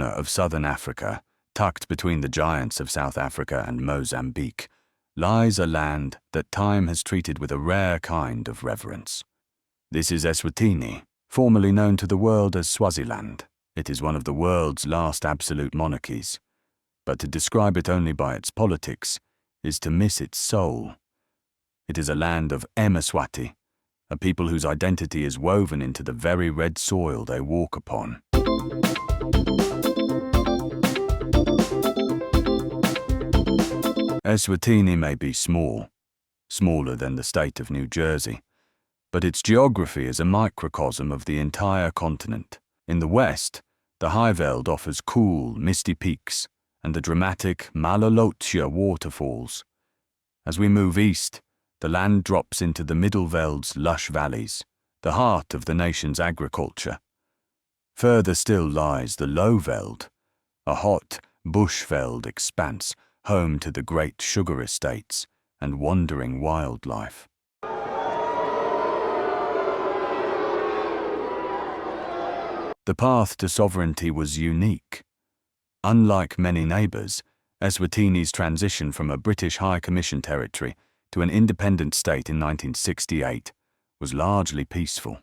corner of southern Africa, tucked between the giants of South Africa and Mozambique, lies a land that time has treated with a rare kind of reverence. This is Eswatini, formerly known to the world as Swaziland. It is one of the world's last absolute monarchies, but to describe it only by its politics is to miss its soul. It is a land of Mswati, a people whose identity is woven into the very red soil they walk upon. Eswatini may be small, smaller than the state of New Jersey, but its geography is a microcosm of the entire continent. In the west, the Highveld offers cool, misty peaks and the dramatic landlocked waterfalls. As we move east, the land drops into the Middle Veld's lush valleys, the heart of the nation's agriculture. Further still lies the Low Veld, a hot bushveld expanse home to the great sugar estates and wandering wildlife. The path to sovereignty was unique. Unlike many neighbours, Eswatini's transition from a British High Commission territory to an independent state in 1968 was largely peaceful.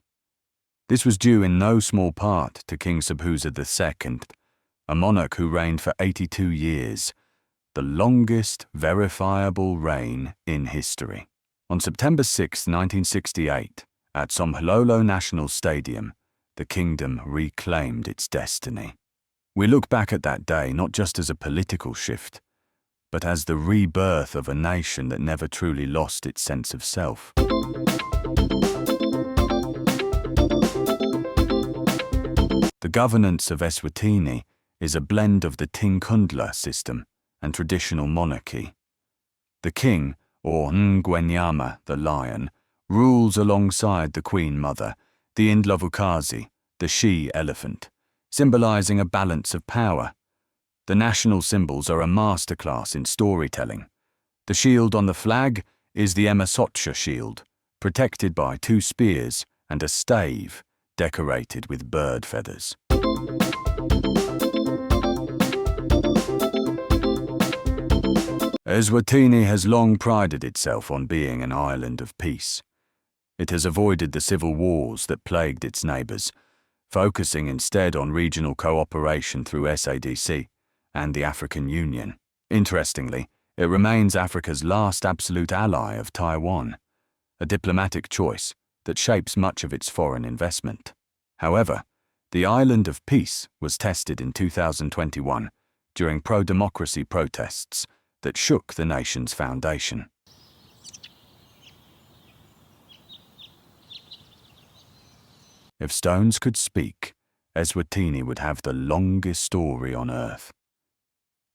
This was due in no small part to King Sobhuza II, a monarch who reigned for 82 years, the longest verifiable reign in history. On September 6, 1968, at Umhlanga National Stadium, the kingdom reclaimed its destiny. We look back at that day not just as a political shift, but as the rebirth of a nation that never truly lost its sense of self. The governance of Eswatini is a blend of the Tinkundla system and traditional monarchy. The king, or Ngwenyama, the lion, rules alongside the queen mother, the Indlovukazi, the she-elephant, symbolizing a balance of power. The national symbols are a masterclass in storytelling. The shield on the flag is the Mswati shield, protected by 2 spears and a stave decorated with bird feathers. Eswatini has long prided itself on being an island of peace. It has avoided the civil wars that plagued its neighbours, focusing instead on regional cooperation through SADC and the African Union. Interestingly, it remains Africa's last absolute ally of Taiwan, a diplomatic choice that shapes much of its foreign investment. However, the island of peace was tested in 2021 during pro-democracy protests that shook the nation's foundation. If stones could speak, Eswatini would have the longest story on earth.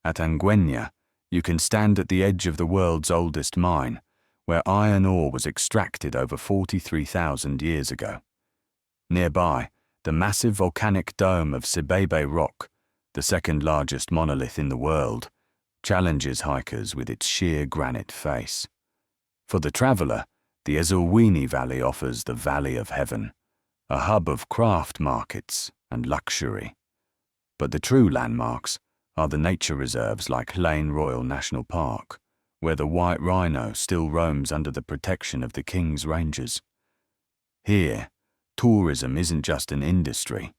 At Ngwenya, you can stand at the edge of the world's oldest mine, where iron ore was extracted over 43,000 years ago. Nearby, the massive volcanic dome of Sibebe Rock, the second largest monolith in the world, challenges hikers with its sheer granite face. For the traveller, the Eswatini Valley offers the Valley of Heaven, a hub of craft markets and luxury. But the true landmarks are the nature reserves like Lane Royal National Park, where the white rhino still roams under the protection of the King's Rangers. Here, tourism isn't just an industry,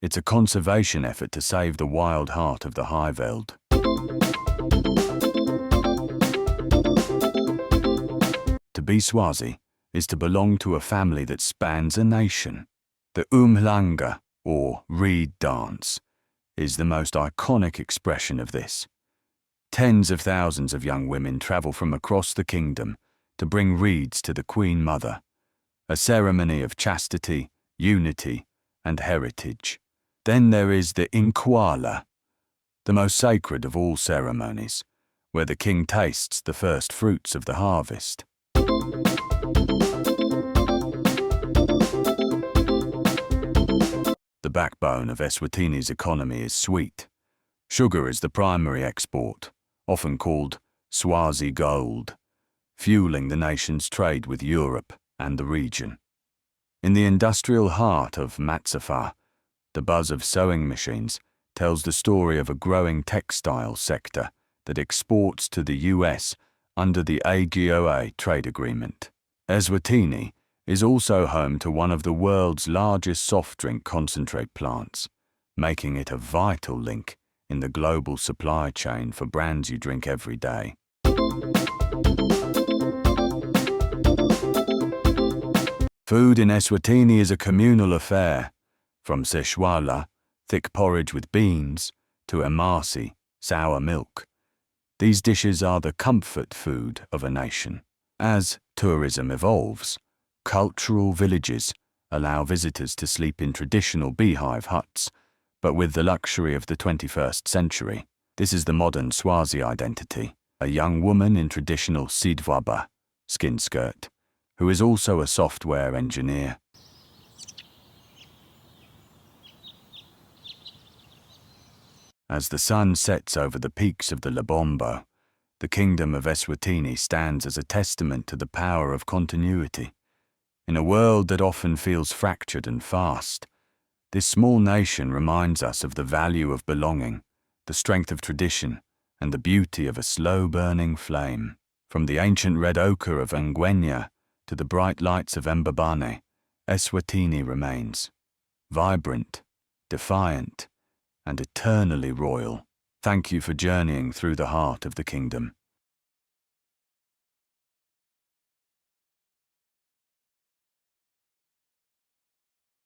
it's a conservation effort to save the wild heart of the Highveld. To be Swazi is to belong to a family that spans a nation. The Umhlanga, or Reed Dance, is the most iconic expression of this. Tens of thousands of young women travel from across the kingdom to bring reeds to the Queen Mother, a ceremony of chastity, unity, and heritage. Then there is the Inkwala, the most sacred of all ceremonies, where the king tastes the first fruits of the harvest. The backbone of Eswatini's economy is sweet. Sugar is the primary export, often called Swazi gold, fueling the nation's trade with Europe and the region. In the industrial heart of Matsafa, the buzz of sewing machines tells the story of a growing textile sector that exports to the US under the AGOA trade agreement. Eswatini is also home to one of the world's largest soft drink concentrate plants, making it a vital link in the global supply chain for brands you drink every day. Food in Eswatini is a communal affair, from seshwala, thick porridge with beans, to emasi, sour milk. These dishes are the comfort food of a nation. As tourism evolves, cultural villages allow visitors to sleep in traditional beehive huts, but with the luxury of the 21st century. This is the modern Swazi identity, a young woman in traditional sidwaba, skin skirt, who is also a software engineer. As the sun sets over the peaks of the Lobamba, the kingdom of Eswatini stands as a testament to the power of continuity. In a world that often feels fractured and fast, this small nation reminds us of the value of belonging, the strength of tradition, and the beauty of a slow-burning flame. From the ancient red ochre of Ngwenya to the bright lights of Mbabane, Eswatini remains vibrant, defiant, and eternally royal. Thank you for journeying through the heart of the kingdom.